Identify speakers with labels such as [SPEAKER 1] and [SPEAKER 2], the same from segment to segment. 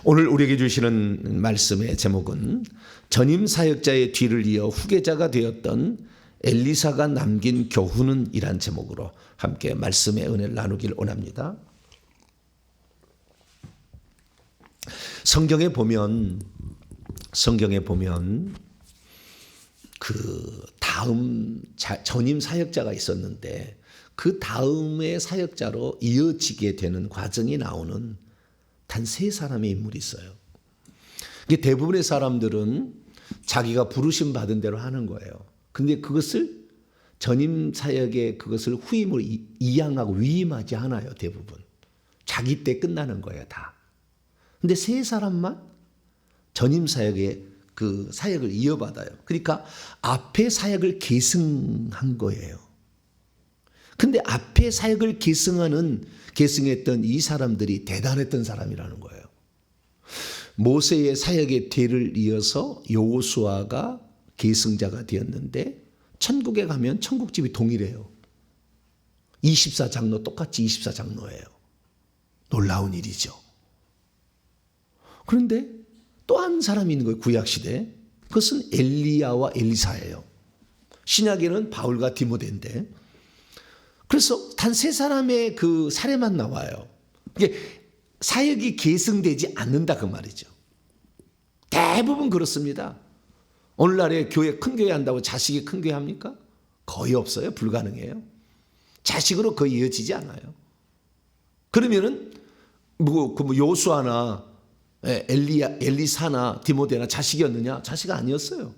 [SPEAKER 1] 오늘 우리에게 주시는 말씀의 제목은 전임 사역자의 뒤를 이어 후계자가 되었던 엘리사가 남긴 교훈은 이란 제목으로 함께 말씀의 은혜를 나누길 원합니다. 성경에 보면 그 다음 전임 사역자가 있었는데 그 다음의 사역자로 이어지게 되는 과정이 나오는 단 3사람의 인물이 있어요. 이게 대부분의 사람들은 자기가 부르심 받은 대로 하는 거예요. 근데 그것을 전임 사역의 그것을 후임을 이양하고 위임하지 않아요. 대부분 자기 때 끝나는 거예요. 다. 근데 3사람만 전임 사역의 그 사역을 이어받아요. 그러니까 앞에 사역을 계승한 거예요. 근데 앞에 사역을 계승했던 이 사람들이 대단했던 사람이라는 거예요. 모세의 사역의 뒤를 이어서 여호수아가 계승자가 되었는데 천국에 가면 천국집이 동일해요. 24장로 똑같이 24장로예요. 놀라운 일이죠. 그런데 또 한 사람이 있는 거예요. 구약시대에. 그것은 엘리야와 엘리사예요. 신약에는 바울과 디모데인데 그래서 단 3사람의 그 사례만 나와요. 이게 사역이 계승되지 않는다 그 말이죠. 대부분 그렇습니다. 오늘날에 큰 교회 한다고 자식이 큰 교회 합니까? 거의 없어요. 불가능해요. 자식으로 거의 이어지지 않아요. 그러면은 요수아나 엘리사나 디모데나 자식이었느냐? 자식 아니었어요.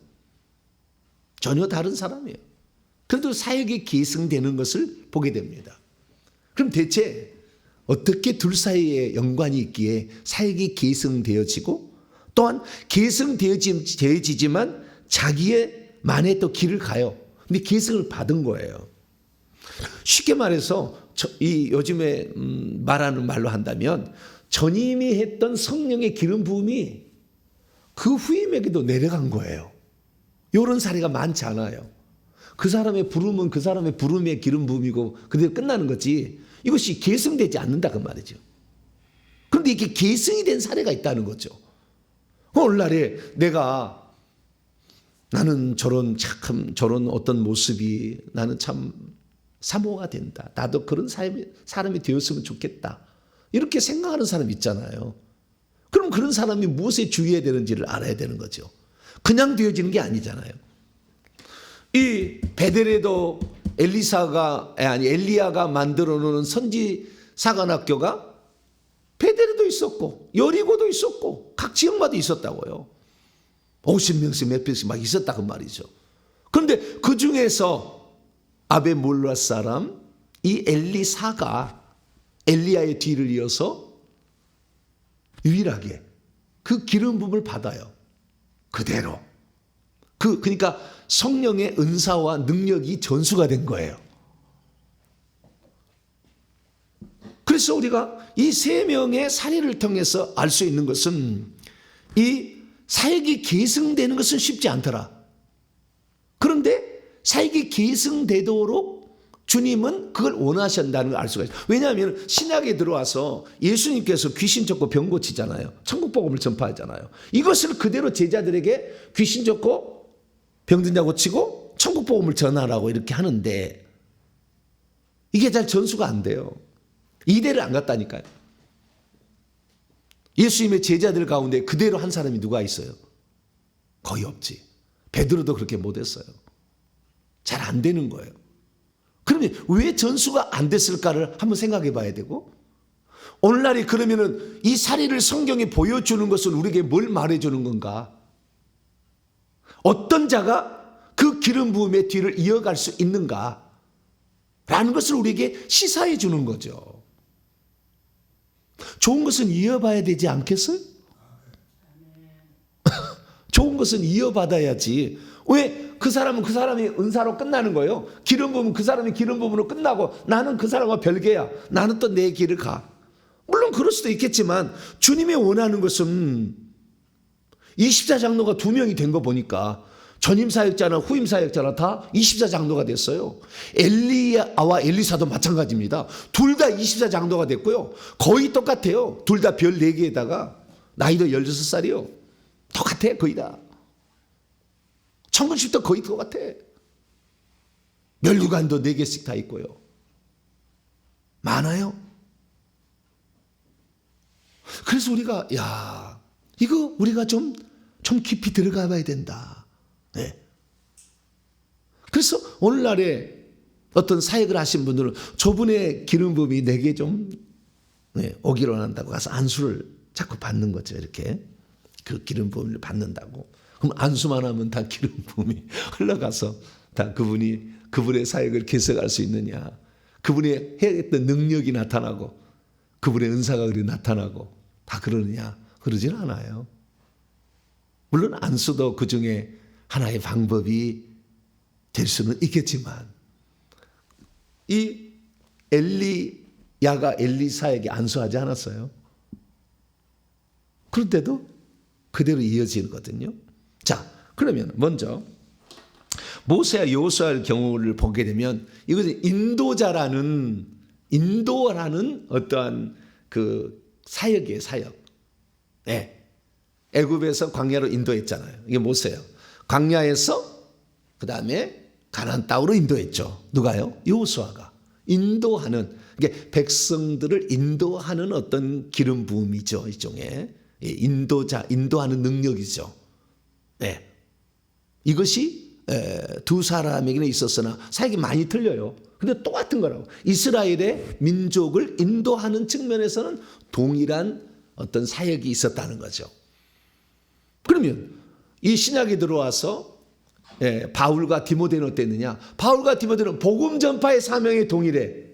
[SPEAKER 1] 전혀 다른 사람이에요. 그래도 사역이 계승되는 것을 보게 됩니다. 그럼 대체 어떻게 둘 사이에 연관이 있기에 사역이 계승되어지고 또한 계승되어지지만 자기의만의 또 길을 가요. 근데 계승을 받은 거예요. 쉽게 말해서 요즘에 말하는 말로 한다면 전임이 했던 성령의 기름 부음이 그 후임에게도 내려간 거예요. 이런 사례가 많지 않아요. 그 사람의 부름은 그 사람의 부름의 기름 부음이고 그대로 끝나는 거지 이것이 계승되지 않는다 그 말이죠. 그런데 이게 계승이 된 사례가 있다는 거죠. 오늘날에 나는 저런 어떤 모습이 나는 참 사모가 된다. 나도 그런 사람이 되었으면 좋겠다. 이렇게 생각하는 사람 있잖아요. 그럼 그런 사람이 무엇에 주의해야 되는지를 알아야 되는 거죠. 그냥 되어지는 게 아니잖아요. 이 베델에도 엘리야가 만들어 놓은 선지 사관학교가 베델에도 있었고 여리고도 있었고 각 지역마다 있었다고요. 50명씩 몇 명씩 막 있었다 그 말이죠. 그런데 그 중에서 아베몰라 사람 이 엘리사가 엘리야의 뒤를 이어서 유일하게 그 기름 부음을 받아요. 그대로. 그러니까 성령의 은사와 능력이 전수가 된 거예요. 그래서 우리가 이 3명의 사례를 통해서 알 수 있는 것은 이 사역이 계승되는 것은 쉽지 않더라. 그런데 사역이 계승되도록 주님은 그걸 원하신다는 걸 알 수가 있어요. 왜냐하면 신약에 들어와서 예수님께서 귀신 쫓고 병 고치잖아요. 천국 복음을 전파하잖아요. 이것을 그대로 제자들에게 귀신 쫓고 병든 자 고치고 천국 복음을 전하라고 이렇게 하는데 이게 잘 전수가 안 돼요. 이대를 안 갔다니까요. 예수님의 제자들 가운데 그대로 한 사람이 누가 있어요? 거의 없지. 베드로도 그렇게 못했어요. 잘 안 되는 거예요. 그러면 왜 전수가 안 됐을까를 한번 생각해 봐야 되고 오늘날에 그러면은 이 사례를 성경에 보여주는 것은 우리에게 뭘 말해주는 건가? 어떤 자가 그 기름 부음의 뒤를 이어갈 수 있는가? 라는 것을 우리에게 시사해 주는 거죠. 좋은 것은 이어봐야 되지 않겠어요? 좋은 것은 이어받아야지. 왜 그 사람은 그 사람이 은사로 끝나는 거예요? 기름 부음은 그 사람이 기름 부음으로 끝나고 나는 그 사람과 별개야. 나는 또 내 길을 가. 물론 그럴 수도 있겠지만 주님이 원하는 것은 24장로가 2명이 된 거 보니까 전임 사역자나 후임 사역자나 다 24장로가 됐어요. 엘리야와 엘리사도 마찬가지입니다. 둘 다 24장로가 됐고요. 거의 똑같아요. 둘 다 별 4개에다가 나이도 16살이요. 똑같아 거의 다. 청근십도 거의 똑같아. 멸류관도 4개씩 다 있고요. 많아요. 그래서 우리가 이거 우리가 좀 깊이 들어가 봐야 된다. 네. 그래서 오늘날에 어떤 사역을 하신 분들은 저분의 기름 부음이 내게 좀 오기로 한다고 가서 안수를 자꾸 받는 거죠. 이렇게 그 기름 부음을 받는다고. 그럼 안수만 하면 다 기름 부음이 흘러가서 다 그분의 사역을 개척할 수 있느냐. 그분이 해야겠던 능력이 나타나고 그분의 은사가 그리 나타나고 다 그러느냐. 그러진 않아요. 물론 안수도 그중에 하나의 방법이 될 수는 있겠지만 이 엘리야가 엘리사에게 안수하지 않았어요. 그런데도 그대로 이어지거든요. 자, 그러면 먼저 모세와 여호수아의 경우를 보게 되면 이것은 인도라는 어떠한 그 사역이에요, 사역. 네. 애굽에서 광야로 인도했잖아요. 이게 모세예요. 광야에서 그 다음에 가나안 땅으로 인도했죠. 누가요? 여호수아가 인도하는, 이게 백성들을 인도하는 어떤 기름 부음이죠. 일종의 인도하는 능력이죠. 네. 이것이 두 사람에게는 있었으나 사역이 많이 틀려요. 근데 똑같은 거라고. 이스라엘의 민족을 인도하는 측면에서는 동일한 어떤 사역이 있었다는 거죠. 그러면 이 신약에 들어와서 바울과 디모데는 어땠느냐? 바울과 디모데는 복음 전파의 사명에 동일해.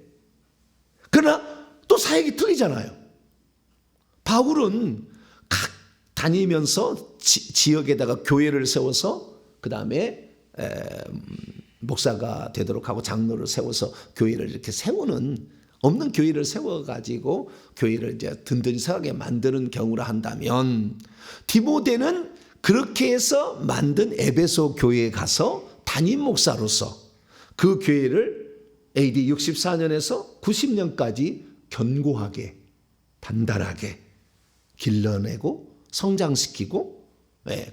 [SPEAKER 1] 그러나 또 사역이 틀리잖아요. 바울은 각 다니면서 지역에다가 교회를 세워서 그 다음에 목사가 되도록 하고 장로를 세워서 교회를 이렇게 세우는, 없는 교회를 세워가지고 교회를 이제 든든히 서게 만드는 경우라 한다면, 디모데는 그렇게 해서 만든 에베소 교회에 가서 담임 목사로서 그 교회를 AD 64년에서 90년까지 견고하게 단단하게 길러내고 성장시키고,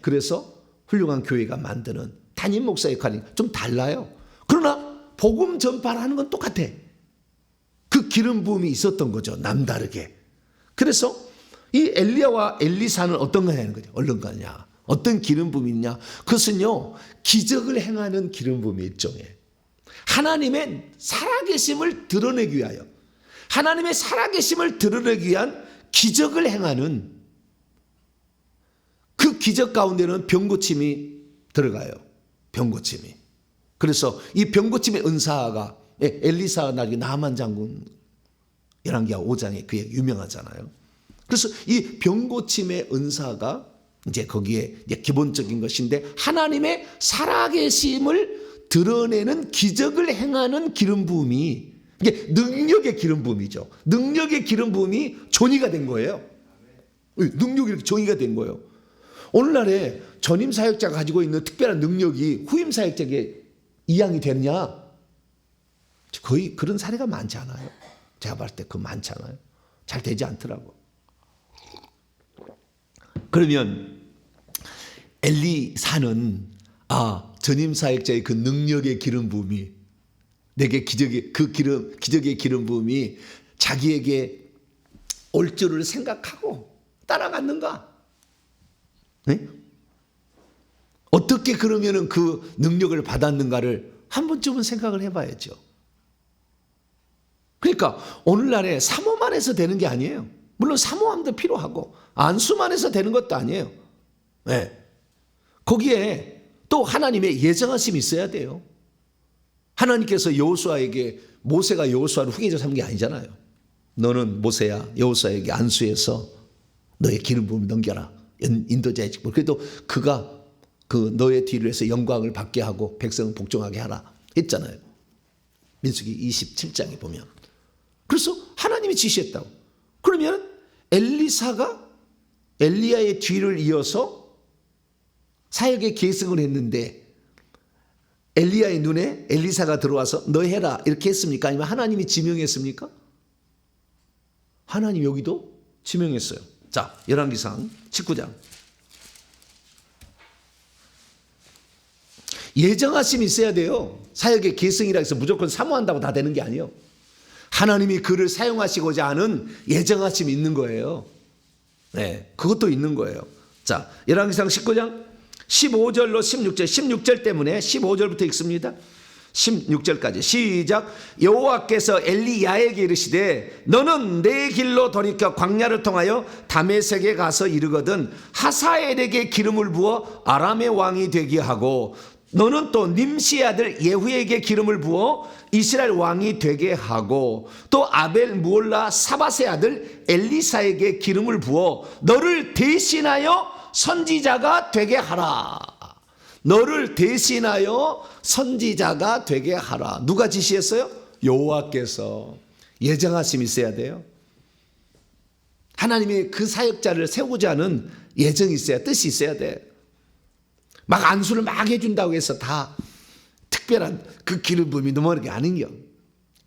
[SPEAKER 1] 그래서 훌륭한 교회가 만드는 담임 목사 역할이 좀 달라요. 그러나 복음 전파를 하는 건 똑같아. 그 기름 부음이 있었던 거죠. 남다르게. 그래서 이 엘리야와 엘리사는 어떤 거 하는 거죠? 얼른 가냐? 어떤 기름 부음이 있냐? 그것은요, 기적을 행하는 기름 부음이 일종의 하나님의 살아계심을 드러내기 위하여, 하나님의 살아계심을 드러내기 위한 기적을 행하는, 그 기적 가운데는 병고침이 들어가요. 병고침이. 그래서 이 병고침의 은사가 엘리사가 나중에 나만 장군 열왕기하 5장에 그게 유명하잖아요. 그래서 이 병고침의 은사가 이제 거기에 이제 기본적인 것인데, 하나님의 살아계심을 드러내는 기적을 행하는 기름 부음이, 이게 능력의 기름 부음이죠. 능력의 기름 부음이 존이가 된 거예요. 능력이 이렇게 존이가 된 거예요. 오늘날에 전임 사역자가 가지고 있는 특별한 능력이 후임 사역자에게 이양이 됐냐? 거의 그런 사례가 많지 않아요. 제가 봤을 때 그거 많지 않아요. 잘 되지 않더라고. 그러면 엘리사는 전임 사역자의 그 능력의 기름 부음이, 내게 기적의 기름 부음이 자기에게 올 줄을 생각하고 따라갔는가? 네? 어떻게 그러면은 그 능력을 받았는가를 한 번쯤은 생각을 해봐야죠. 그러니까 오늘날에 사모만 해서 되는 게 아니에요. 물론 사모함도 필요하고 안수만 해서 되는 것도 아니에요. 네. 거기에 또 하나님의 예정하심이 있어야 돼요. 하나님께서 여호수아에게, 모세가 여호수아를 후계자 삼은 게 아니잖아요. 너는 모세야 여호수아에게 안수해서 너의 기름 부음을 넘겨라. 인도자의 직분. 그래도 그가 그 너의 뒤를 해서 영광을 받게 하고 백성을 복종하게 하라 했잖아요. 민수기 27장에 보면. 그래서 하나님이 지시했다고. 그러면 엘리사가 엘리야의 뒤를 이어서 사역의 계승을 했는데, 엘리야의 눈에 엘리사가 들어와서 너 해라 이렇게 했습니까? 아니면 하나님이 지명했습니까? 하나님 여기도 지명했어요. 자, 열왕기상 19장. 예정하심이 있어야 돼요. 사역의 계승이라 해서 무조건 사모한다고 다 되는 게 아니에요. 하나님이 그를 사용하시고자 하는 예정하심이 있는 거예요. 네, 그것도 있는 거예요. 자, 열왕기상 19장 15절로 16절, 16절 때문에 15절부터 읽습니다. 16절까지 시작. 여호와께서 엘리야에게 이르시되 너는 내 길로 돌이켜 광야를 통하여 다메섹에 가서 이르거든 하사엘에게 기름을 부어 아람의 왕이 되게 하고 너는 또 님시의 아들 예후에게 기름을 부어 이스라엘 왕이 되게 하고 또 아벨 무올라 사밧의 아들 엘리사에게 기름을 부어 너를 대신하여 선지자가 되게 하라. 너를 대신하여 선지자가 되게 하라. 누가 지시했어요? 여호와께서. 예정하심이 있어야 돼요. 하나님이 그 사역자를 세우고자 하는 예정이 있어야, 뜻이 있어야 돼. 막 안수를 막 해준다고 해서 다 특별한 그 기름 부음이 넘어가는 게 아닌겨.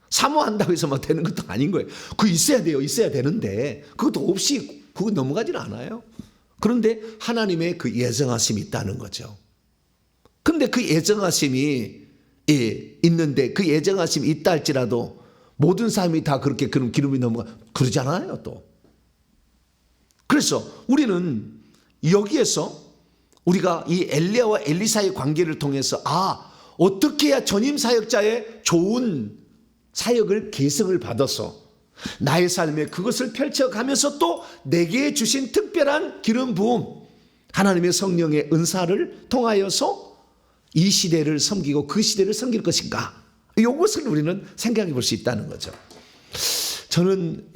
[SPEAKER 1] 사모한다고 해서 막 되는 것도 아닌 거예요. 그거 있어야 돼요. 있어야 되는데 그것도 없이 그거 넘어가지는 않아요. 그런데 하나님의 그 예정하심이 있다는 거죠. 근데 그 예정하심이 있는데 그 예정하심이 있다 할지라도 모든 사람이 다 그렇게 그런 기름이 넘어가 그러잖아요 또. 그래서 우리는 여기에서 우리가 이 엘리야와 엘리사의 관계를 통해서 어떻게 해야 전임 사역자의 좋은 사역을 계승을 받아서 나의 삶에 그것을 펼쳐가면서 또 내게 주신 특별한 기름 부음 하나님의 성령의 은사를 통하여서 이 시대를 섬기고 그 시대를 섬길 것인가, 이것을 우리는 생각해 볼 수 있다는 거죠. 저는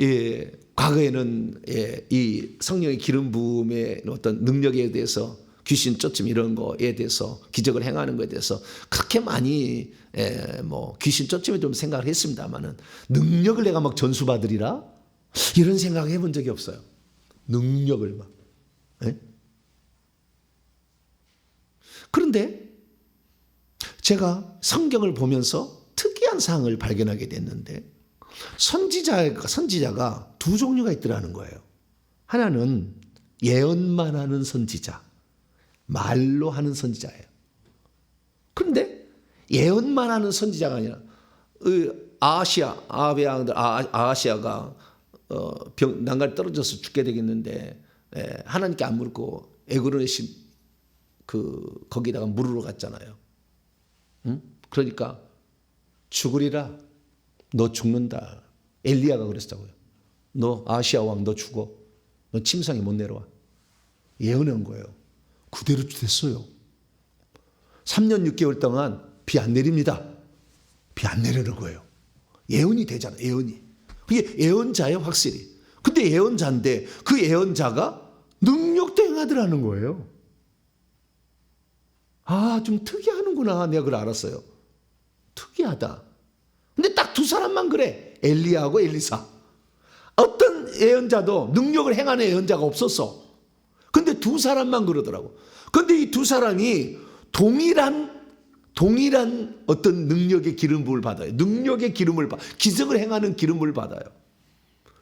[SPEAKER 1] 과거에는 이 성령의 기름 부음의 어떤 능력에 대해서 귀신 쫓음 이런 거에 대해서 기적을 행하는 거에 대해서 그렇게 많이 귀신 쫓음에 좀 생각을 했습니다만은 능력을 내가 막 전수받으리라 이런 생각을 해본 적이 없어요. 능력을 막. 그런데 제가 성경을 보면서 특이한 사항을 발견하게 됐는데 선지자가 두 종류가 있더라는 거예요. 하나는 예언만 하는 선지자, 말로 하는 선지자예요. 그런데 예언만 하는 선지자가 아니라 아하시아가 난간에 떨어져서 죽게 되겠는데 하나님께 안 물고 에그론의 거기다가 물으러 갔잖아요. 응? 그러니까 죽으리라, 너 죽는다. 엘리야가 그랬다고요. 너 아시아 왕 너 죽어. 너 침상에 못 내려와. 예언한 거예요. 그대로 됐어요. 3년 6개월 동안 비 안 내립니다. 비 안 내리는 거예요. 예언이 되잖아. 예언이. 그게 예언자예요 확실히. 근데 예언자인데 그 예언자가 능력도 행하더라는 거예요. 좀 특이하는구나. 내가 그걸 알았어요. 특이하다. 근데 딱 두 사람만 그래. 엘리야하고 엘리사. 어떤 예언자도 능력을 행하는 예언자가 없었어. 근데 두 사람만 그러더라고. 근데 이 두 사람이 동일한 어떤 능력의 기름 부음을 받아요. 능력의 기름을 기적을 행하는 기름을 받아요.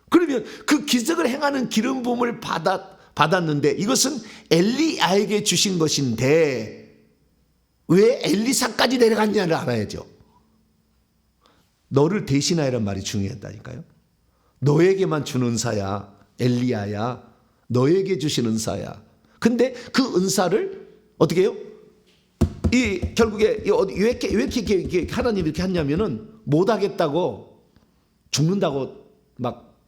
[SPEAKER 1] 그러면 그 기적을 행하는 기름 부음을 받았는데 이것은 엘리야에게 주신 것인데 왜 엘리사까지 내려갔냐를 알아야죠. 너를 대신하여란 말이 중요하다니까요. 너에게만 준 은사야. 엘리야야. 너에게 주신 은사야. 근데 그 은사를 어떻게 해요? 결국에 왜 이렇게 하나님이 이렇게 했냐면은 못하겠다고 죽는다고 막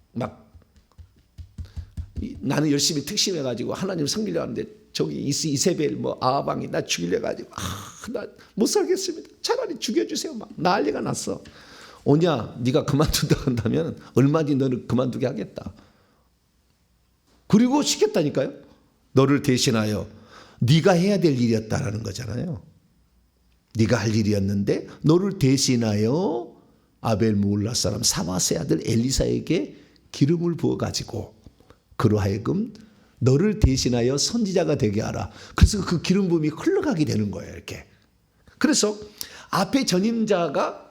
[SPEAKER 1] 나는 열심히 특심해가지고 하나님 섬기려고 하는데 저기 이세벨 아합왕이 나 죽이려 가지고 나 못 살겠습니다. 차라리 죽여주세요. 막 난리가 났어. 오냐 네가 그만둔다 한다면 얼마 뒤 너를 그만두게 하겠다. 그리고 시켰다니까요. 너를 대신하여 네가 해야 될 일이었다라는 거잖아요. 네가 할 일이었는데 너를 대신하여 아벨 무올라 사람 사밧의 아들 엘리사에게 기름을 부어가지고 그로 하여금 너를 대신하여 선지자가 되게 하라. 그래서 그 기름 부음이 흘러가게 되는 거예요. 이렇게. 그래서 앞에 전임자가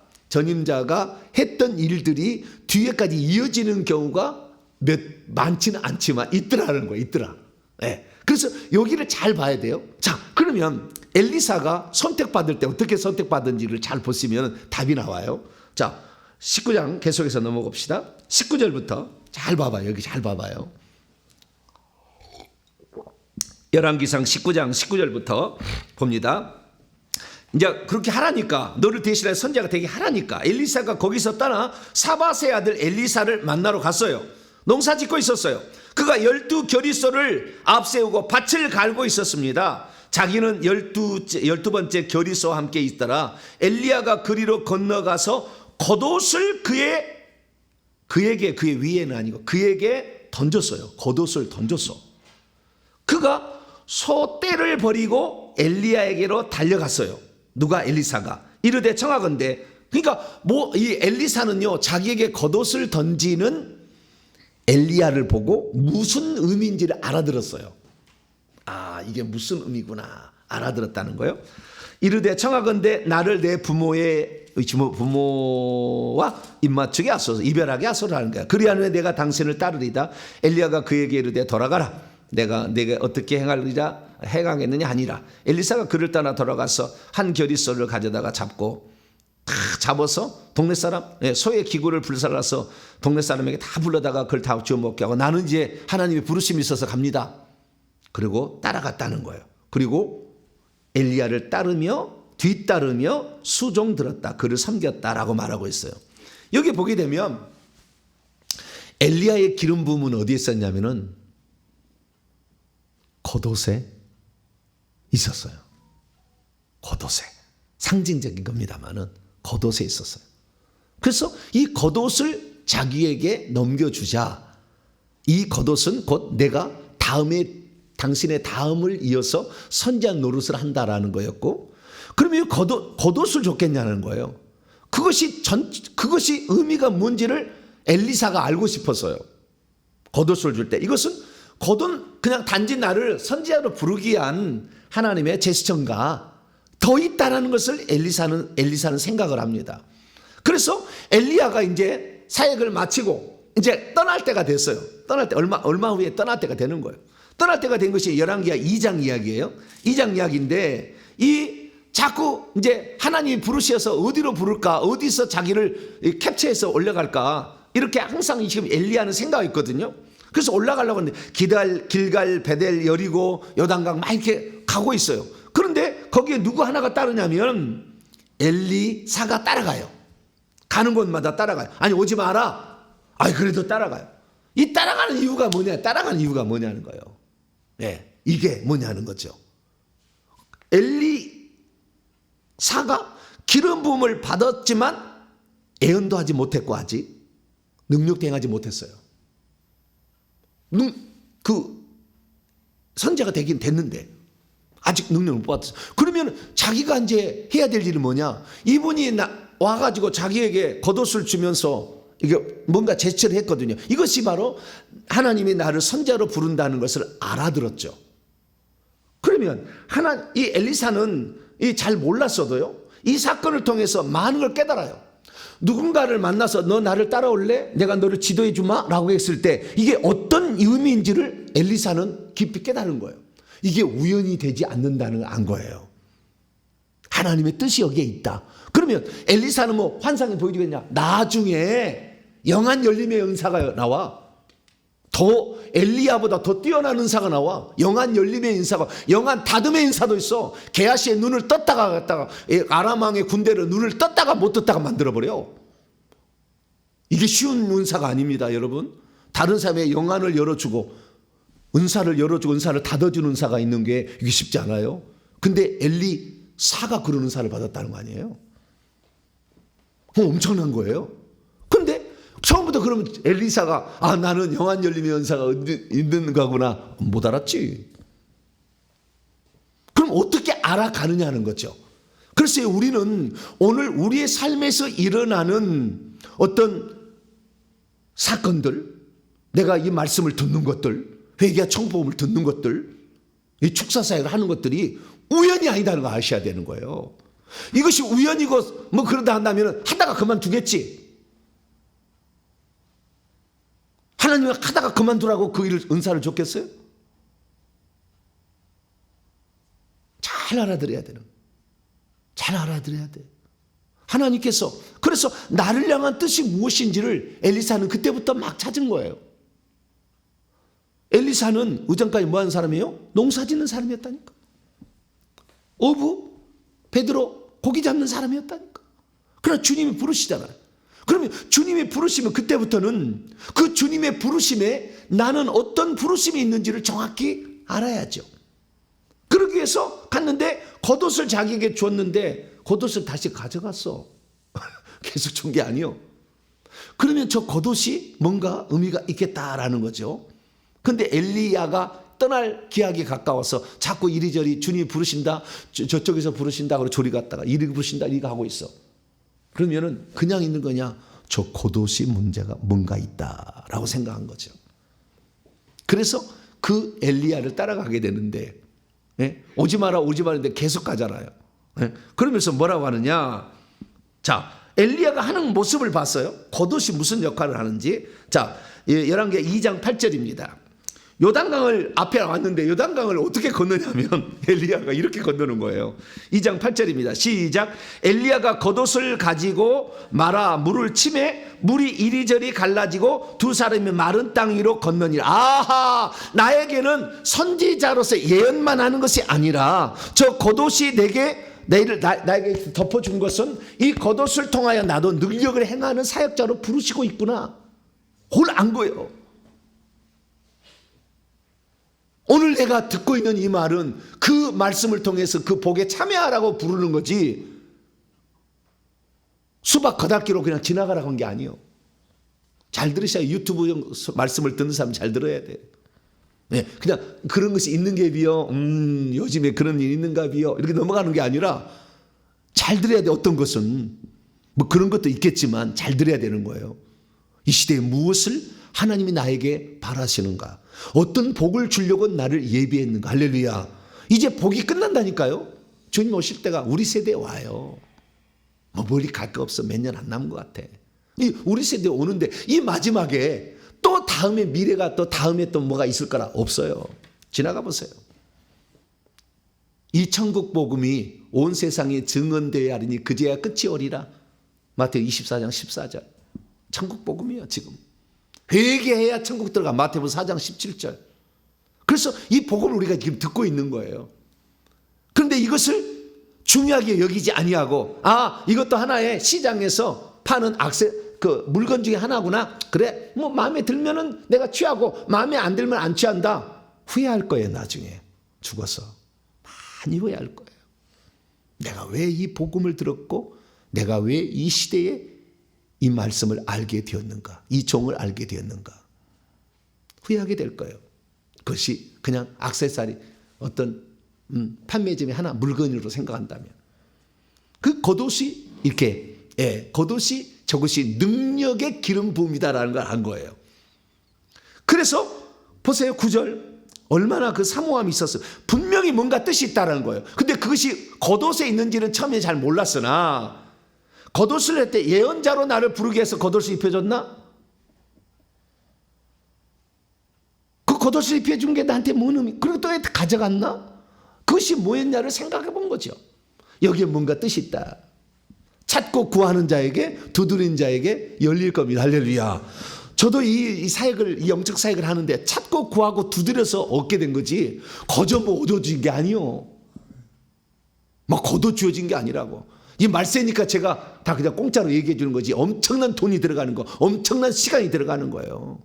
[SPEAKER 1] 했던 일들이 뒤에까지 이어지는 경우가 많지는 않지만 있더라는 거예요. 있더라. 예. 그래서 여기를 잘 봐야 돼요. 자, 그러면 엘리사가 선택받을 때 어떻게 선택받은지를 잘 보시면 답이 나와요. 자, 19장 계속해서 넘어갑시다. 19절부터 잘 봐봐요. 여기 잘 봐봐요. 열왕기상 19장 19절부터 봅니다. 이제 그렇게 하라니까, 너를 대신해 선지자가 되게 하라니까 엘리사가 거기서 떠나 사밧의 아들 엘리사를 만나러 갔어요. 농사 짓고 있었어요. 그가 12겨리소를 앞세우고 밭을 갈고 있었습니다. 자기는 12번째 겨리소와 함께 있더라. 엘리야가 그리로 건너가서 겉옷을 그의 위에는 아니고 그에게 던졌어요. 겉옷을 던졌어. 그가 소떼를 버리고 엘리야에게로 달려갔어요. 누가? 엘리사가. 이르되 청하건대, 그러니까 이 엘리사는요, 자기에게 겉옷을 던지는 엘리야를 보고 무슨 의미인지를 알아들었어요. 아, 이게 무슨 의미구나 알아들었다는 거예요. 이르되 청하건대 나를 내 부모와 입맞추게 하소서, 이별하게 하소서라는 거야. 그리하면 내가 당신을 따르리다. 엘리야가 그에게 이르되 돌아가라. 내가 어떻게 행하겠느냐 하니라. 엘리사가 그를 떠나 돌아가서 한 겨리소를 가져다가 잡아서 동네 사람, 소의 기구를 불살라서 동네 사람에게 다 불러다가 그걸 다 주워 먹게 하고, 나는 이제 하나님의 부르심이 있어서 갑니다. 그리고 따라갔다는 거예요. 그리고 엘리야를 뒤따르며 수종 들었다. 그를 섬겼다라고 말하고 있어요. 여기 보게 되면 엘리야의 기름 부음은 어디에 있었냐면은 겉옷에 있었어요. 겉옷에. 상징적인 겁니다만은 겉옷에 있었어요. 그래서 이 겉옷을 자기에게 넘겨주자. 이 겉옷은 곧 내가 당신의 다음을 이어서 선지자 노릇을 한다라는 거였고, 그러면 이 겉옷을 줬겠냐는 거예요. 그것이 의미가 뭔지를 엘리사가 알고 싶었어요. 겉옷을 줄 때 이것은 겉은 그냥 단지 나를 선지자로 부르기 위한 하나님의 제스처인가 더 있다라는 것을 엘리사는 생각을 합니다. 그래서 엘리야가 이제 사역을 마치고 이제 떠날 때가 됐어요. 떠날 때 얼마 후에 떠날 때가 되는 거예요. 떠날 때가 된 것이 열왕기하 2장 이야기예요. 2장 이야기인데, 자꾸 이제 하나님이 부르셔서 어디로 부를까, 어디서 자기를 캡처해서 올라갈까, 이렇게 항상 지금 엘리야는 생각이 있거든요. 그래서 올라가려고 하는데 길갈, 베델, 여리고, 요단강 막 이렇게 가고 있어요. 그런데 거기에 누구 하나가 따르냐면 엘리사가 따라가요. 가는 곳마다 따라가요. 아니, 오지 마라. 아니, 그래도 따라가요. 이 따라가는 이유가 뭐냐? 따라가는 이유가 뭐냐는 거예요. 네, 이게 뭐냐는 거죠. 엘리사가 기름 부음을 받았지만 예언도 하지 못했고 아직 능력도 행하지 못했어요. 선지자가 되긴 됐는데 아직 능력을 못 받았어요. 그러면 자기가 이제 해야 될 일은 뭐냐? 이분이 와가지고 자기에게 겉옷을 주면서 이게 뭔가 제스처를 했거든요. 이것이 바로 하나님이 나를 선지자로 부른다는 것을 알아들었죠. 그러면 이 엘리사는 잘 몰랐어도요, 이 사건을 통해서 많은 걸 깨달아요. 누군가를 만나서 너 나를 따라올래? 내가 너를 지도해 주마? 라고 했을 때 이게 어떤 의미인지를 엘리사는 깊이 깨달은 거예요. 이게 우연이 되지 않는다는 걸 안 거예요. 하나님의 뜻이 여기에 있다. 그러면 엘리사는 뭐 환상이 보여주겠냐? 나중에 영안 열림의 은사가 나와. 더 엘리야보다 더 뛰어난 은사가 나와. 영안 열림의 은사가, 영안 다듬의 은사도 있어. 게하시의 눈을 떴다가 갔다가 아람 왕의 군대를 눈을 떴다가 못 떴다가 만들어버려. 이게 쉬운 은사가 아닙니다, 여러분. 다른 사람의 영안을 열어주고 은사를 닫아주는 은사가 있는 게 이게 쉽지 않아요. 근데 엘리사가 그런 은사를 받았다는 거 아니에요? 엄청난 거예요. 근데 처음부터 그러면 엘리사가 나는 영안 열림의 은사가 있는 거구나 못 알았지. 그럼 어떻게 알아가느냐는 거죠. 그래서 우리는 오늘 우리의 삶에서 일어나는 어떤 사건들, 내가 이 말씀을 듣는 것들, 회개와 청포음을 듣는 것들, 이 축사사역을 하는 것들이 우연이 아니다는 거 아셔야 되는 거예요. 이것이 우연이고 뭐 그러다 한다면 하다가 그만두겠지. 하나님이 하다가 그만두라고 그 일을 은사를 줬겠어요? 잘 알아들어야 되는, 잘 알아들어야 돼. 하나님께서 그래서 나를 향한 뜻이 무엇인지를 엘리사는 그때부터 막 찾은 거예요. 엘리사는 의전까지 뭐 하는 사람이에요? 농사 짓는 사람이었다니까. 어부, 베드로 고기 잡는 사람이었다니까. 그러나 주님이 부르시잖아요. 그러면 주님이 부르시면 그때부터는 그 주님의 부르심에 나는 어떤 부르심이 있는지를 정확히 알아야죠. 그러기 위해서 갔는데 겉옷을 자기에게 줬는데 겉옷을 다시 가져갔어. 계속 준 게 아니요. 그러면 저 겉옷이 뭔가 의미가 있겠다라는 거죠. 근데 엘리야가 떠날 기약이 가까워서 자꾸 이리저리 주님이 부르신다, 저쪽에서 부르신다, 그리고 저리 갔다가 이리 부르신다, 이리가 하고 있어. 그러면은 그냥 있는 거냐? 저 겉옷이 문제가 뭔가 있다라고 생각한 거죠. 그래서 그 엘리야를 따라가게 되는데, 오지 마라, 오지 마라는데 계속 가잖아요. 그러면서 뭐라고 하느냐? 자, 엘리야가 하는 모습을 봤어요. 겉옷이 무슨 역할을 하는지. 자, 열왕기하 2장 8절입니다. 요단강을 앞에 왔는데 요단강을 어떻게 건너냐면 엘리야가 이렇게 건너는 거예요. 2장 8절입니다. 시작. 엘리야가 겉옷을 가지고 말아 물을 치매 물이 이리저리 갈라지고 두 사람이 마른 땅 위로 건너니라. 아하, 나에게는 선지자로서 예언만 하는 것이 아니라 저 겉옷이 나에게 덮어준 것은 이 겉옷을 통하여 나도 능력을 행하는 사역자로 부르시고 있구나. 그걸 안 거예요. 오늘 내가 듣고 있는 이 말은 그 말씀을 통해서 그 복에 참여하라고 부르는 거지, 수박 거닫기로 그냥 지나가라고 한 게 아니에요. 잘 들으셔야, 유튜브 말씀을 듣는 사람 잘 들어야 돼. 그냥 그런 것이 있는 게 비요, 요즘에 그런 일이 있는가 비요, 이렇게 넘어가는 게 아니라 잘 들어야 돼. 어떤 것은 뭐 그런 것도 있겠지만 잘 들어야 되는 거예요. 이 시대에 무엇을 하나님이 나에게 바라시는가, 어떤 복을 주려고 나를 예비했는가. 할렐루야. 이제 복이 끝난다니까요. 주님 오실 때가 우리 세대에 와요. 뭐 멀리 갈 거 없어. 몇 년 안 남은 것 같아. 우리 세대에 오는데 이 마지막에 또 다음에 미래가 또 다음에 또 뭐가 있을 거라 없어요. 지나가 보세요. 이 천국 복음이 온 세상에 증언되어야 하리니 그제야 끝이 오리라. 마태오 24장 14절. 천국 복음이에요. 지금 회개해야 천국 들어가. 마태복음 4장 17절. 그래서 이 복음을 우리가 지금 듣고 있는 거예요. 그런데 이것을 중요하게 여기지 아니하고, 이것도 하나의 시장에서 파는 그 물건 중에 하나구나. 그래, 뭐 마음에 들면은 내가 취하고 마음에 안 들면 안 취한다. 후회할 거예요. 나중에 죽어서 많이 후회할 거예요. 내가 왜 이 복음을 들었고, 내가 왜 이 시대에 이 말씀을 알게 되었는가, 이 종을 알게 되었는가. 후회하게 될 거예요. 그것이 그냥 액세서리, 어떤 판매점의 하나 물건으로 생각한다면. 그 겉옷이 이렇게, 겉옷이 저것이 능력의 기름 부음이다라는 걸 안 거예요. 그래서 보세요. 9절. 얼마나 그 사모함이 있었어요. 분명히 뭔가 뜻이 있다는 거예요. 근데 그것이 겉옷에 있는지는 처음에 잘 몰랐으나, 겉옷을 할 때 예언자로 나를 부르기 위해서 겉옷을 입혀줬나? 그 겉옷을 입혀준 게 나한테 뭔 의미? 그리고 또 가져갔나? 그것이 뭐였냐를 생각해 본 거죠. 여기에 뭔가 뜻이 있다. 찾고 구하는 자에게, 두드린 자에게 열릴 겁니다. 할렐루야. 저도 이 사역을, 이 영적 사역을 하는데 찾고 구하고 두드려서 얻게 된 거지, 거저 뭐 얻어진 게 아니요. 막 거둬 주어진 게 아니라고. 이 말세니까 제가 다 그냥 공짜로 얘기해 주는 거지, 엄청난 돈이 들어가는 거, 엄청난 시간이 들어가는 거예요.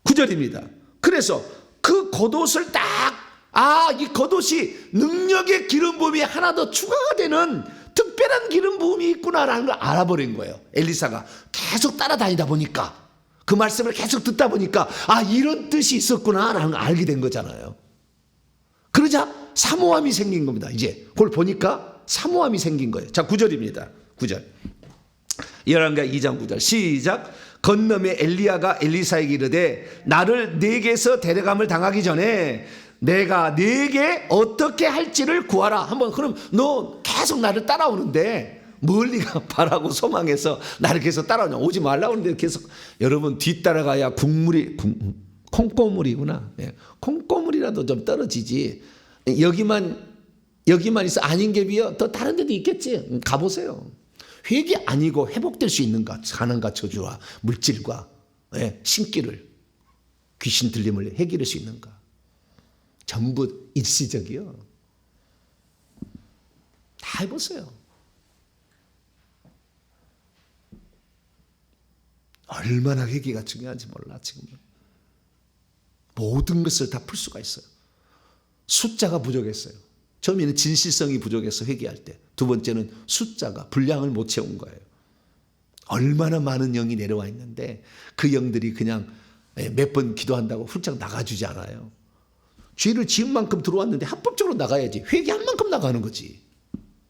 [SPEAKER 1] 9절입니다. 그래서 그 겉옷을 이 겉옷이 능력의 기름 부음이 하나 더 추가가 되는 특별한 기름 부음이 있구나라는 걸 알아버린 거예요. 엘리사가 계속 따라다니다 보니까, 그 말씀을 계속 듣다 보니까 이런 뜻이 있었구나라는 걸 알게 된 거잖아요. 그러자 사모함이 생긴 겁니다. 이제 그걸 보니까 사모함이 생긴 거예요. 자, 9절입니다. 9절. 열왕기하 2장 9절. 시작. 건너매 엘리야가 엘리사에게 이르되 나를 네게서 데려감을 당하기 전에 내가 네게 어떻게 할지를 구하라. 한번, 그럼 너 계속 나를 따라오는데 멀리가 바라고 소망해서 나를 계속 따라오냐. 오지 말라고 하는데 계속 여러분 뒤따라가야 콩고물이구나. 콩고물이라도 좀 떨어지지. 여기만 있어 아닌 게 비어 더 다른 데도 있겠지. 가보세요. 회개 아니고 회복될 수 있는가? 가난과 저주와 물질과 신기를 귀신 들림을 해결할 수 있는가? 전부 일시적이요. 다 해보세요. 얼마나 회개가 중요한지 몰라 지금은. 모든 것을 다 풀 수가 있어요. 숫자가 부족했어요. 처음에는 진실성이 부족해서 회개할 때. 두 번째는 숫자가 분량을 못 채운 거예요. 얼마나 많은 영이 내려와 있는데 그 영들이 그냥 몇 번 기도한다고 훌쩍 나가주지 않아요. 죄를 지은 만큼 들어왔는데 합법적으로 나가야지. 회개한 만큼 나가는 거지.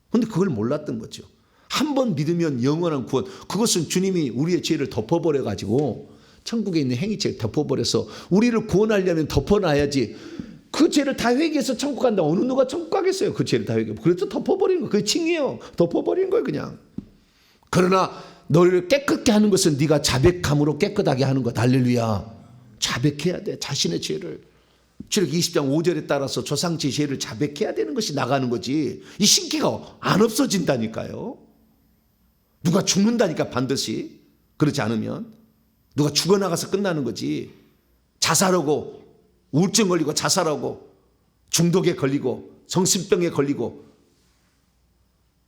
[SPEAKER 1] 그런데 그걸 몰랐던 거죠. 한 번 믿으면 영원한 구원. 그것은 주님이 우리의 죄를 덮어버려 가지고 천국에 있는 행위죄를 덮어버려서 우리를 구원하려면 덮어놔야지. 그 죄를 다 회개해서 천국 간다. 어느 누가 천국 가겠어요. 그 죄를 다 회개해. 그래서 덮어버린 거예요. 그게 칭이에요. 덮어버린 거예요 그냥. 그러나 너를 깨끗게 하는 것은 네가 자백함으로 깨끗하게 하는 것. 할렐루야. 자백해야 돼. 자신의 죄를. 출애굽기 20장 5절에 따라서 조상지 죄를 자백해야 되는 것이 나가는 거지. 이 신기가 안 없어진다니까요. 누가 죽는다니까 반드시. 그렇지 않으면 누가 죽어나가서 끝나는 거지. 자살하고 우울증 걸리고 자살하고 중독에 걸리고 정신병에 걸리고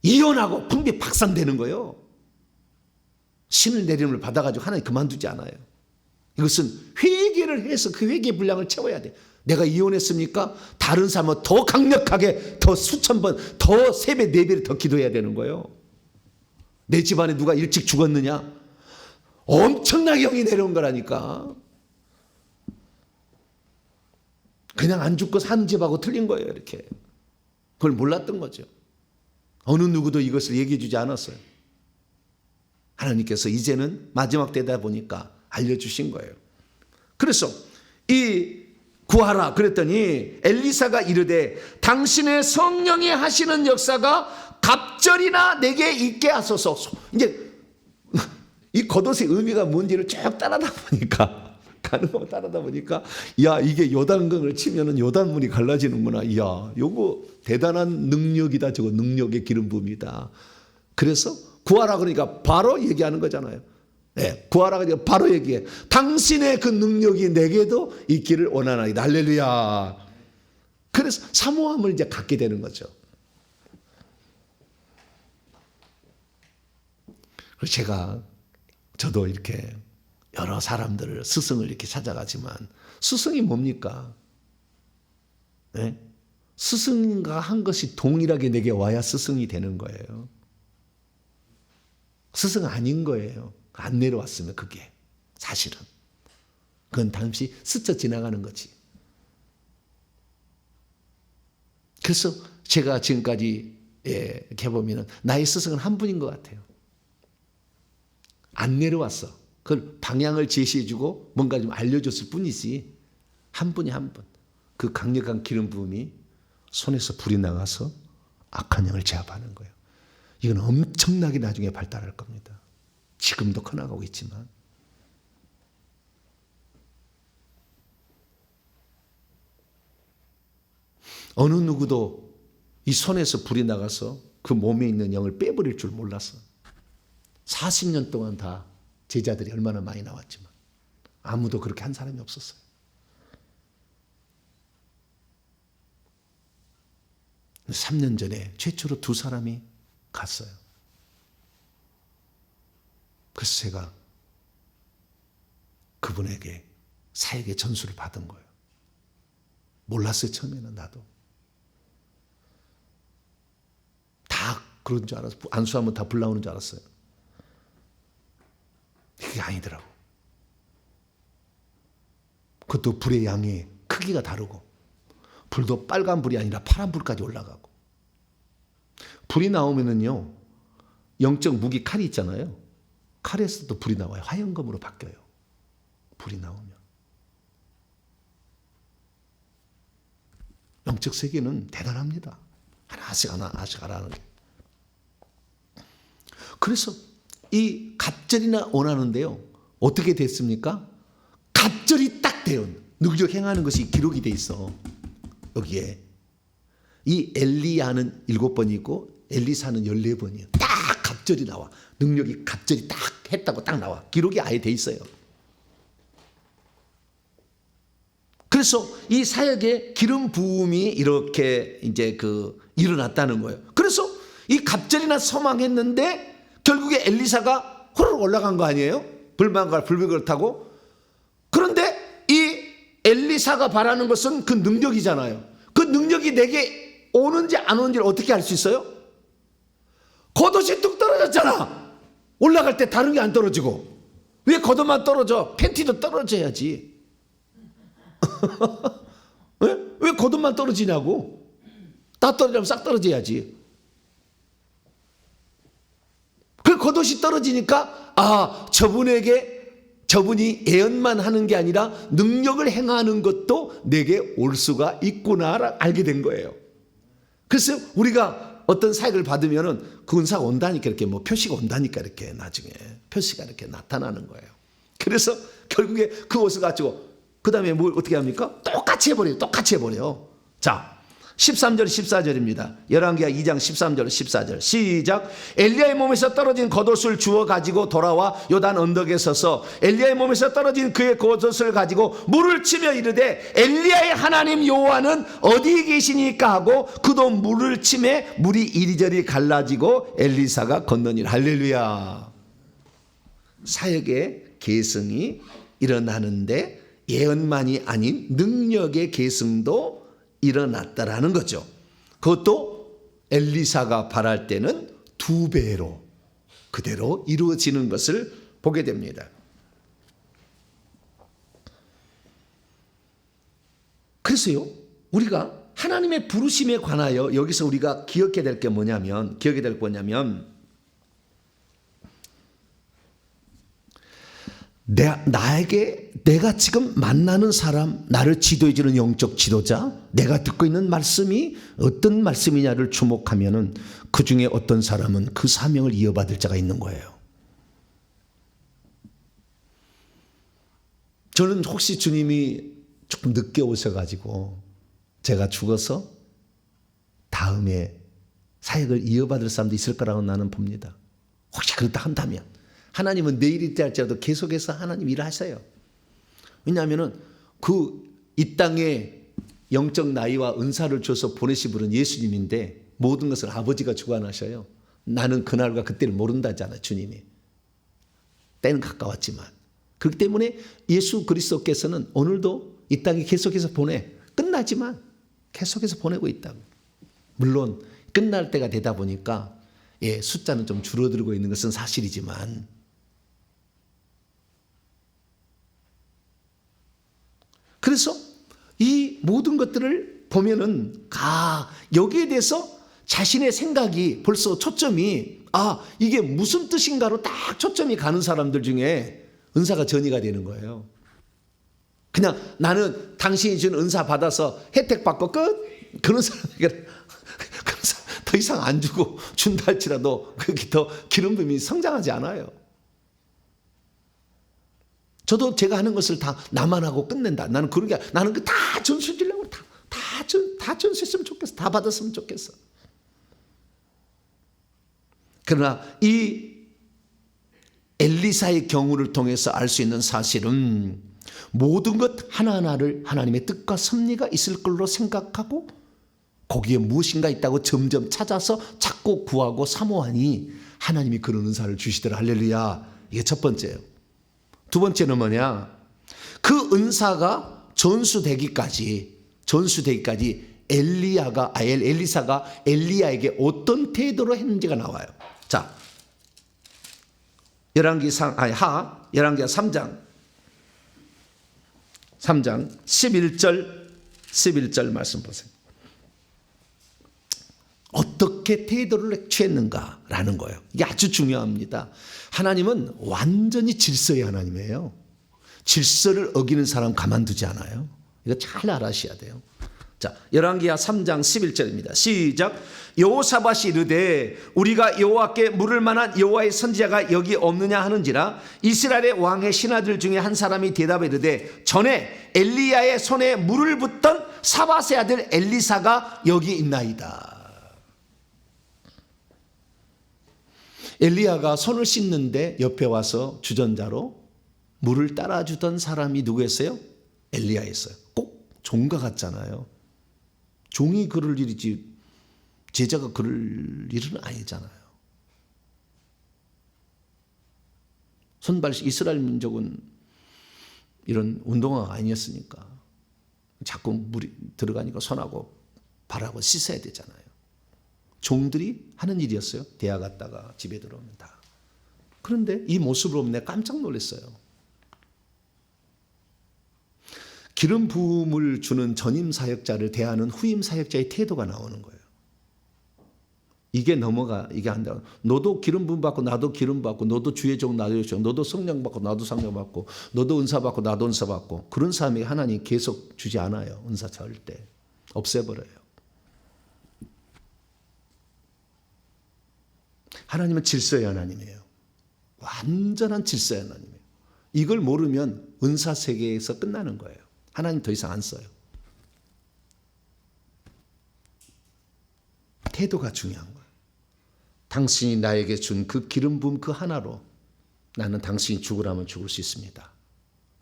[SPEAKER 1] 이혼하고 분비 박산되는 거예요. 신을 내림을 받아가지고 하나님 그만두지 않아요. 이것은 회개를 해서 그 회개 분량을 채워야 돼. 내가 이혼했습니까? 다른 사람은 더 강력하게 더 수천 번 더 3배 4배를 더 기도해야 되는 거예요. 내 집안에 누가 일찍 죽었느냐? 엄청나게 영이 내려온 거라니까. 그냥 안 죽고 산 집하고 틀린 거예요. 이렇게. 그걸 몰랐던 거죠. 어느 누구도 이것을 얘기해 주지 않았어요. 하나님께서 이제는 마지막 때다 보니까 알려주신 거예요. 그래서 이 구하라 그랬더니 엘리사가 이르되 당신의 성령이 하시는 역사가 갑절이나 내게 있게 하소서. 이제 이 겉옷의 의미가 뭔지를 쭉 따라다 보니까 가는 거 따라다 보니까 야 이게 요단강을 치면은 요단물이 갈라지는구나. 야 요거 대단한 능력이다. 저거 능력의 기름 부음이다. 그래서 구하라 그러니까 바로 얘기하는 거잖아요. 네, 구하라 그러니까 바로 얘기해. 당신의 그 능력이 내게도 있기를 원하나이다. 할렐루야. 그래서 사모함을 이제 갖게 되는 거죠. 그래서 저도 이렇게 여러 사람들을 스승을 이렇게 찾아가지만 스승이 뭡니까? 네? 스승과 한 것이 동일하게 내게 와야 스승이 되는 거예요. 스승 아닌 거예요. 안 내려왔으면 그게 사실은. 그건 잠시 스쳐 지나가는 거지. 그래서 제가 지금까지 이렇게 보면 나의 스승은 한 분인 것 같아요. 안 내려왔어. 그걸 방향을 제시해주고 뭔가 좀 알려줬을 뿐이지. 한 분이 한 분. 그 강력한 기름 부음이 손에서 불이 나가서 악한 영을 제압하는 거예요. 이건 엄청나게 나중에 발달할 겁니다. 지금도 커나가고 있지만. 어느 누구도 이 손에서 불이 나가서 그 몸에 있는 영을 빼버릴 줄 몰랐어. 40년 동안 다 제자들이 얼마나 많이 나왔지만 아무도 그렇게 한 사람이 없었어요. 근데 3년 전에 최초로 2사람이 갔어요. 그래서 제가 그분에게 사역의 전수를 받은 거예요. 몰랐어요. 처음에는 나도. 다 그런 줄 알았어. 안수하면 다 불 나오는 줄 알았어요. 그게 아니더라고. 그것도 불의 양이 크기가 다르고 불도 빨간 불이 아니라 파란 불까지 올라가고 불이 나오면은요 영적 무기 칼이 있잖아요. 칼에서도 불이 나와요. 화염검으로 바뀌어요. 불이 나오면. 영적 세계는 대단합니다. 하나씩 하나씩 알아가는 게. 그래서 이 갑절이나 원하는데요. 어떻게 됐습니까? 갑절이 딱 돼요. 능력 행하는 것이 기록이 돼 있어. 여기에. 이 엘리야는 7번이고 엘리사는 14번이에요. 딱 갑절이 나와. 능력이 갑절이 딱 했다고 딱 나와. 기록이 아예 돼 있어요. 그래서 이 사역의 기름 부음이 이렇게 이제 일어났다는 거예요. 그래서 이 갑절이나 서망했는데 결국에 엘리사가 호로록 올라간 거 아니에요? 불만과 불백을 타고. 그런데 이 엘리사가 바라는 것은 그 능력이잖아요. 그 능력이 내게 오는지 안 오는지를 어떻게 알 수 있어요? 겉옷이 뚝 떨어졌잖아. 올라갈 때 다른 게 안 떨어지고. 왜 겉옷만 떨어져? 팬티도 떨어져야지. 왜 겉옷만 떨어지냐고. 다 떨어지면 싹 떨어져야지. 그 겉옷이 떨어지니까 저분이 예언만 하는 게 아니라 능력을 행하는 것도 내게 올 수가 있구나 알게 된 거예요. 그래서 우리가 어떤 사역을 받으면은 그 은사가 온다니까 이렇게 표시가 온다니까 이렇게 나중에 표시가 이렇게 나타나는 거예요. 그래서 결국에 그 옷을 가지고 그 다음에 뭘 어떻게 합니까? 똑같이 해버려요. 자, 13절 14절입니다. 열왕기하 2장 13절 14절 시작. 엘리야의 몸에서 떨어진 겉옷을 주워 가지고 돌아와 요단 언덕에 서서 엘리야의 몸에서 떨어진 그의 겉옷을 가지고 물을 치며 이르되 엘리야의 하나님 여호와는 어디 계시니까 하고 그도 물을 치매 물이 이리저리 갈라지고 엘리사가 건너니라. 할렐루야. 사역의 계승이 일어나는데 예언만이 아닌 능력의 계승도 일어났다라는 거죠. 그것도 엘리사가 바랄 때는 2배로 그대로 이루어지는 것을 보게 됩니다. 그래서요, 우리가 하나님의 부르심에 관하여 여기서 우리가 기억해야 될 게 뭐냐면 내가 지금 만나는 사람, 나를 지도해주는 영적 지도자, 내가 듣고 있는 말씀이 어떤 말씀이냐를 주목하면은 그 중에 어떤 사람은 그 사명을 이어받을 자가 있는 거예요. 저는 혹시 주님이 조금 늦게 오셔가지고 제가 죽어서 다음에 사역을 이어받을 사람도 있을 거라고 나는 봅니다. 혹시 그렇다 한다면 하나님은 내일이 할지라도 계속해서 하나님 일을 하세요. 왜냐하면 이 땅에 영적 나이와 은사를 줘서 보내신 분은 예수님인데 모든 것을 아버지가 주관하셔요. 나는 그날과 그때를 모른다잖아요. 주님이. 때는 가까웠지만. 그렇기 때문에 예수 그리스도께서는 오늘도 이 땅에 계속해서 끝나지만 계속해서 보내고 있다고. 물론 끝날 때가 되다 보니까 숫자는 좀 줄어들고 있는 것은 사실이지만 그래서 이 모든 것들을 보면은 여기에 대해서 자신의 생각이 벌써 초점이 이게 무슨 뜻인가로 딱 초점이 가는 사람들 중에 은사가 전이가 되는 거예요. 그냥 나는 당신이 준 은사 받아서 혜택 받고 끝. 그런 사람에게 더 이상 안 주고 준다 할지라도 그게 더 기름 부음이 성장하지 않아요. 저도 제가 하는 것을 다 나만 하고 끝낸다. 나는 그런 게 나는 다 전수 주려고 다 전수했으면 좋겠어. 다 받았으면 좋겠어. 그러나 이 엘리사의 경우를 통해서 알 수 있는 사실은 모든 것 하나하나를 하나님의 뜻과 섭리가 있을 걸로 생각하고 거기에 무엇인가 있다고 점점 찾아서 찾고 구하고 사모하니 하나님이 그런 은사를 주시더라. 할렐루야. 이게 첫 번째예요. 두 번째는 뭐냐? 그 은사가 전수되기까지 엘리사가 엘리야에게 어떤 태도로 했는지가 나와요. 자, 열왕기하 3장 11절 말씀 보세요. 어떻게 태도를 취했는가라는 거예요. 이게 아주 중요합니다. 하나님은 완전히 질서의 하나님이에요. 질서를 어기는 사람 가만두지 않아요. 이거 잘 알아셔야 돼요. 자, 열왕기하 3장 11절입니다. 시작. 여호사밧이 이르되 우리가 여호와께 물을 만한 여호와의 선지자가 여기 없느냐 하는지라 이스라엘의 왕의 신하들 중에 한 사람이 대답해 이르되 전에 엘리야의 손에 물을 붓던 사밧의 아들 엘리사가 여기 있나이다. 엘리야가 손을 씻는데 옆에 와서 주전자로 물을 따라주던 사람이 누구였어요? 엘리야였어요. 꼭 종과 같잖아요. 종이 그럴 일이지 제자가 그럴 일은 아니잖아요. 손발 이스라엘 민족은 이런 운동화가 아니었으니까 자꾸 물이 들어가니까 손하고 발하고 씻어야 되잖아요. 종들이 하는 일이었어요. 대학 갔다가 집에 들어오면 다. 그런데 이 모습을 보면 내가 깜짝 놀랐어요. 기름 부음을 주는 전임 사역자를 대하는 후임 사역자의 태도가 나오는 거예요. 이게 한다. 너도 기름 부음 받고 나도 기름 받고 너도 주의 종 나도 주의 종 너도 성령 받고 나도 성령 받고 너도 은사 받고 나도 은사 받고 그런 사람에게 하나님 계속 주지 않아요. 은사 절대 없애버려요. 하나님은 질서의 하나님이에요. 완전한 질서의 하나님이에요. 이걸 모르면 은사 세계에서 끝나는 거예요. 하나님 더 이상 안 써요. 태도가 중요한 거예요. 당신이 나에게 준 그 기름 부음 그 하나로 나는 당신이 죽으라면 죽을 수 있습니다.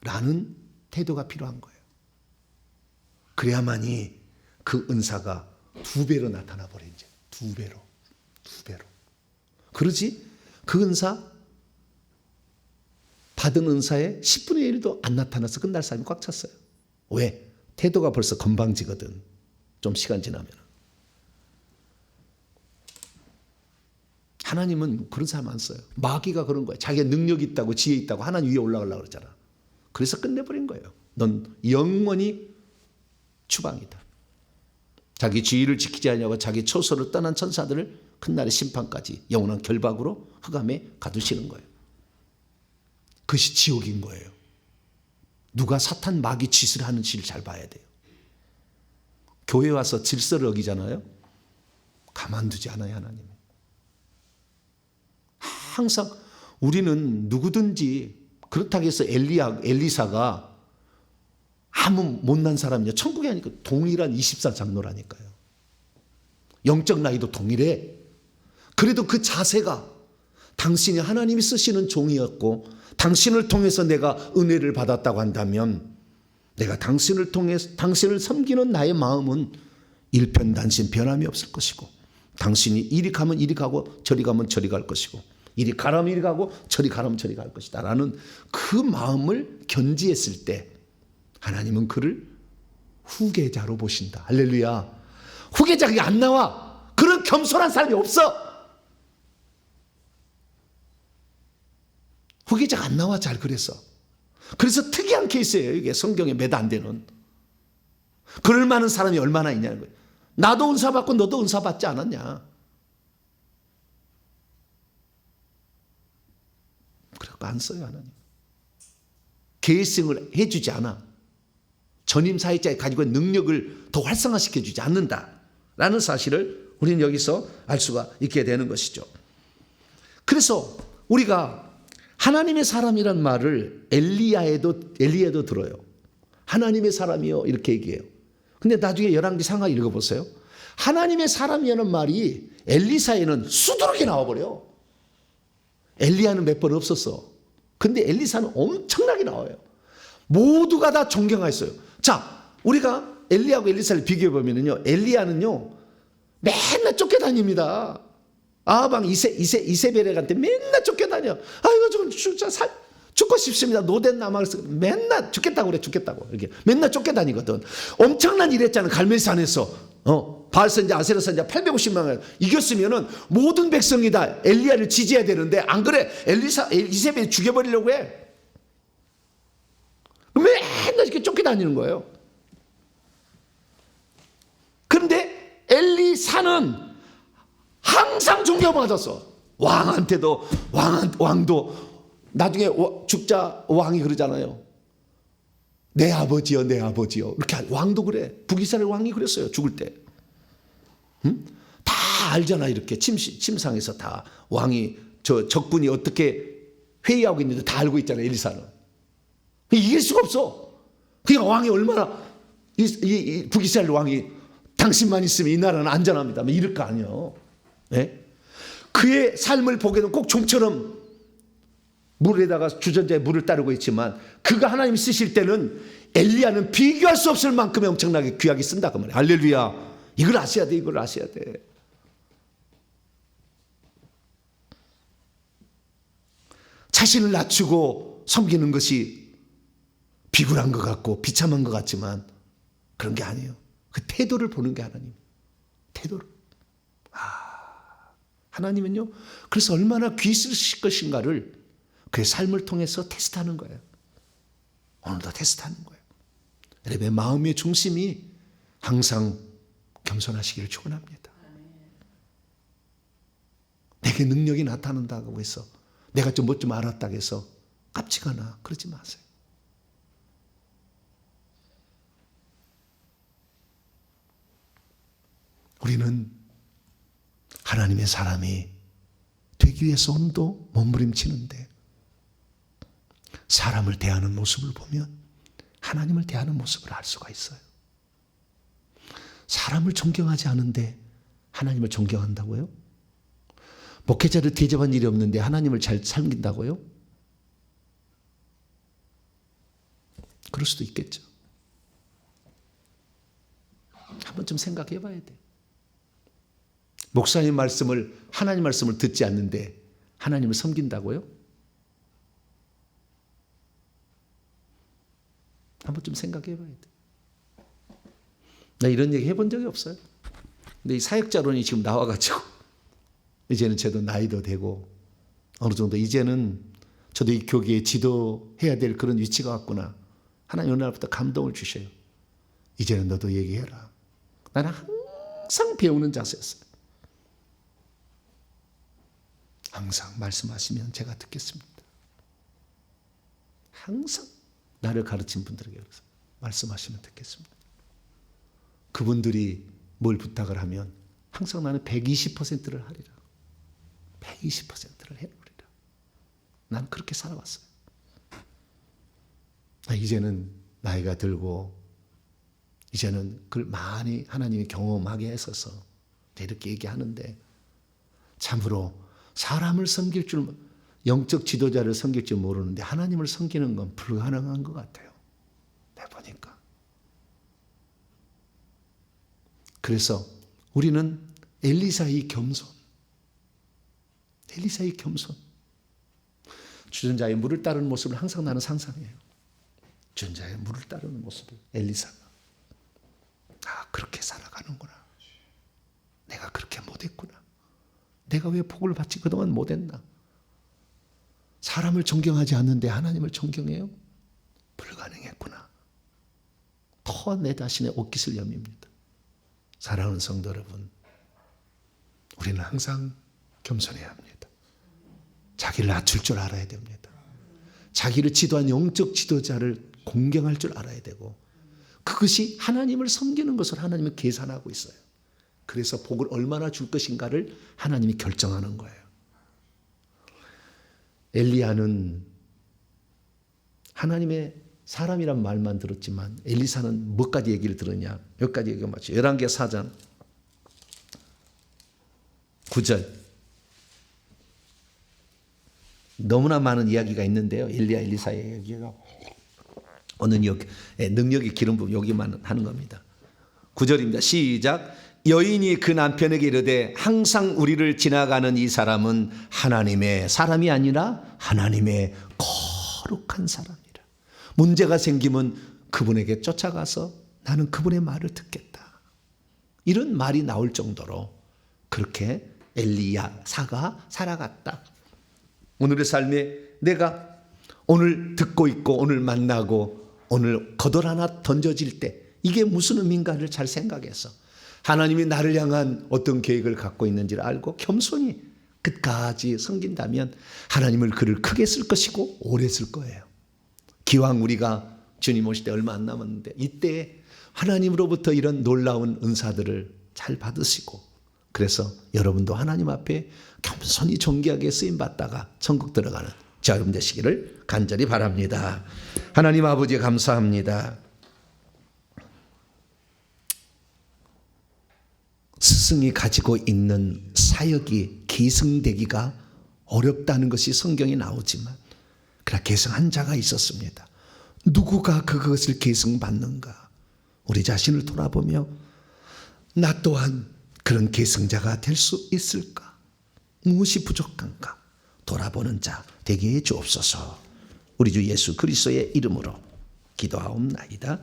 [SPEAKER 1] 라는 태도가 필요한 거예요. 그래야만이 그 은사가 2배로 나타나 버리죠. 2배로. 그러지 그 은사 받은 은사의 10분의 1도 안 나타나서 끝날 사람이 꽉 찼어요. 왜? 태도가 벌써 건방지거든. 좀 시간 지나면. 하나님은 그런 사람 안 써요. 마귀가 그런 거예요. 자기가 능력 있다고 지혜 있다고 하나님 위에 올라가려고 그러잖아. 그래서 끝내버린 거예요. 넌 영원히 추방이다. 자기 지위를 지키지 않냐고 자기 초소를 떠난 천사들을 끝날의 심판까지 영원한 결박으로 흑암에 가두시는 거예요. 그것이 지옥인 거예요. 누가 사탄 마귀 짓을 하는지를 잘 봐야 돼요. 교회 와서 질서를 어기잖아요. 가만두지 않아요, 하나님. 항상 우리는 누구든지 그렇다고 해서 엘리사가 아무 못난 사람이냐. 천국에 하니까 동일한 24 장로라니까요. 영적 나이도 동일해. 그래도 그 자세가 당신이 하나님이 쓰시는 종이었고 당신을 통해서 내가 은혜를 받았다고 한다면 내가 당신을 통해서 당신을 섬기는 나의 마음은 일편단심 변함이 없을 것이고 당신이 이리 가면 이리 가고 저리 가면 저리 갈 것이고 이리 가라면 이리 가고 저리 가라면 저리 갈 것이다 라는 그 마음을 견지했을 때 하나님은 그를 후계자로 보신다. 할렐루야. 후계자가 안 나와. 그런 겸손한 사람이 없어. 후계자가 안 나와. 잘 그래서 특이한 케이스예요. 이게 성경에 몇 안 되는. 그럴 만한 사람이 얼마나 있냐는 거예요. 나도 은사 받고 너도 은사 받지 않았냐. 그래서 안 써요. 하나님 계승을 해주지 않아. 전임 사역자가 가지고 있는 능력을 더 활성화시켜주지 않는다라는 사실을 우리는 여기서 알 수가 있게 되는 것이죠. 그래서 우리가 하나님의 사람이란 말을 엘리야도 들어요. 하나님의 사람이요 이렇게 얘기해요. 근데 나중에 열왕기 상하 읽어보세요. 하나님의 사람이라는 말이 엘리사에는 수두룩이 나와버려. 엘리야는 몇 번 없었어. 근데 엘리사는 엄청나게 나와요. 모두가 다 존경했어요. 자, 우리가 엘리야하고 엘리사를 비교해보면요. 엘리야는요 맨날 쫓겨다닙니다. 아방 이세벨한테 맨날 쫓겨다녀. 아이고 좀 진짜 죽고 싶습니다. 노된 나무에서 맨날 죽겠다고 그래. 죽겠다고 이렇게 맨날 쫓겨다니거든. 엄청난 일 했잖아. 갈멜산에서 바알 선지자 아세라 선지자 850명을 이겼으면은 모든 백성이 다 엘리야를 지지해야 되는데 안 그래. 이세벨이 죽여버리려고 해. 맨날 이렇게 쫓겨다니는 거예요. 그런데 엘리사는 항상 존경받았어. 왕도 나중에 죽자 왕이 그러잖아요. 내 아버지여 내 아버지여. 이렇게 왕도 그래. 북이스라엘 왕이 그랬어요. 죽을 때. 응? 다 알잖아. 이렇게 침상에서 다 왕이 저 적군이 어떻게 회의하고 있는데 다 알고 있잖아요. 엘리사는. 이길 수가 없어. 그러니까 왕이 얼마나 이 북이스라엘 왕이 당신만 있으면 이 나라는 안전합니다. 뭐 이럴 거 아니에요. 네? 그의 삶을 보게 되면 꼭 좀처럼 물에다가 주전자에 물을 따르고 있지만 그가 하나님 쓰실 때는 엘리야는 비교할 수 없을 만큼의 엄청나게 귀하게 쓴다 그 말이에요. 할렐루야. 이걸 아셔야 돼. 이걸 아셔야 돼. 자신을 낮추고 섬기는 것이 비굴한 것 같고 비참한 것 같지만 그런 게 아니에요. 그 태도를 보는 게 하나님. 태도를. 하나님은요. 그래서 얼마나 귀 쓰실 것인가를 그의 삶을 통해서 테스트하는 거예요. 오늘도 테스트하는 거예요. 여러분의 마음의 중심이 항상 겸손하시기를 축원합니다. 내게 능력이 나타난다고 해서 내가 좀 뭐 좀 알았다고 해서 깝치거나 그러지 마세요. 우리는 하나님의 사람이 되기 위해서 오늘도 몸부림치는데 사람을 대하는 모습을 보면 하나님을 대하는 모습을 알 수가 있어요. 사람을 존경하지 않은데 하나님을 존경한다고요? 목회자를 대접한 일이 없는데 하나님을 잘 섬긴다고요? 그럴 수도 있겠죠. 한번 좀 생각해 봐야 돼. 목사님 말씀을, 하나님 말씀을 듣지 않는데 하나님을 섬긴다고요? 한번 좀 생각해 봐야 돼. 나 이런 얘기 해본 적이 없어요. 근데 이 사역자론이 지금 나와가지고 이제는 저도 나이도 되고 어느 정도 이제는 저도 이 교계에 지도해야 될 그런 위치가 왔구나. 하나님 어느 날부터 감동을 주셔요. 이제는 너도 얘기해라. 나는 항상 배우는 자세였어요. 항상 말씀하시면 제가 듣겠습니다. 항상 나를 가르친 분들에게 그래서 말씀하시면 듣겠습니다. 그분들이 뭘 부탁을 하면 항상 나는 120%를 하리라. 120%를 해놓으리라. 난 그렇게 살아왔어요. 이제는 나이가 들고 이제는 그걸 많이 하나님이 경험하게 했어서 이렇게 얘기하는데 참으로 사람을 섬길 줄, 영적 지도자를 섬길 줄 모르는데 하나님을 섬기는 건 불가능한 것 같아요. 내가 보니까. 그래서 우리는 엘리사의 겸손. 엘리사의 겸손. 주전자에 물을 따르는 모습을 항상 나는 상상해요. 주전자에 물을 따르는 모습을 엘리사가. 그렇게 살아가는구나. 내가 그렇게 못했구나. 내가 왜 복을 받지 그동안 못했나? 사람을 존경하지 않는데 하나님을 존경해요? 불가능했구나. 더 내 자신의 옷깃을 여밉니다. 사랑하는 성도 여러분, 우리는 항상 겸손해야 합니다. 자기를 낮출 줄 알아야 됩니다. 자기를 지도한 영적 지도자를 공경할 줄 알아야 되고 그것이 하나님을 섬기는 것을 하나님은 계산하고 있어요. 그래서 복을 얼마나 줄 것인가를 하나님이 결정하는 거예요. 엘리야는 하나님의 사람이란 말만 들었지만 엘리사는 몇 가지 얘기를 들었냐? 몇 가지 얘기가 맞죠. 열왕기하 4장 9절. 너무나 많은 이야기가 있는데요. 엘리야 엘리사의 이야기가 오늘 여기 능력이 기름 부음 여기만 하는 겁니다. 9절입니다. 시작. 여인이 그 남편에게 이르되 항상 우리를 지나가는 이 사람은 하나님의 사람이 아니라 하나님의 거룩한 사람이라. 문제가 생기면 그분에게 쫓아가서 나는 그분의 말을 듣겠다. 이런 말이 나올 정도로 그렇게 엘리야사가 살아갔다. 오늘의 삶에 내가 오늘 듣고 있고 오늘 만나고 오늘 거덜 하나 던져질 때 이게 무슨 의미인가를 잘 생각해서 하나님이 나를 향한 어떤 계획을 갖고 있는지를 알고 겸손히 끝까지 섬긴다면 하나님을 그를 크게 쓸 것이고 오래 쓸 거예요. 기왕 우리가 주님 오실 때 얼마 안 남았는데 이때 하나님으로부터 이런 놀라운 은사들을 잘 받으시고 그래서 여러분도 하나님 앞에 겸손히 존귀하게 쓰임받다가 천국 들어가는 저 여러분 되시기를 간절히 바랍니다. 하나님 아버지 감사합니다. 스승이 가지고 있는 사역이 계승되기가 어렵다는 것이 성경에 나오지만 그러나 계승한 자가 있었습니다. 누구가 그것을 계승받는가? 우리 자신을 돌아보며 나 또한 그런 계승자가 될 수 있을까? 무엇이 부족한가? 돌아보는 자 되게 해 주옵소서. 우리 주 예수 그리스도의 이름으로 기도하옵나이다.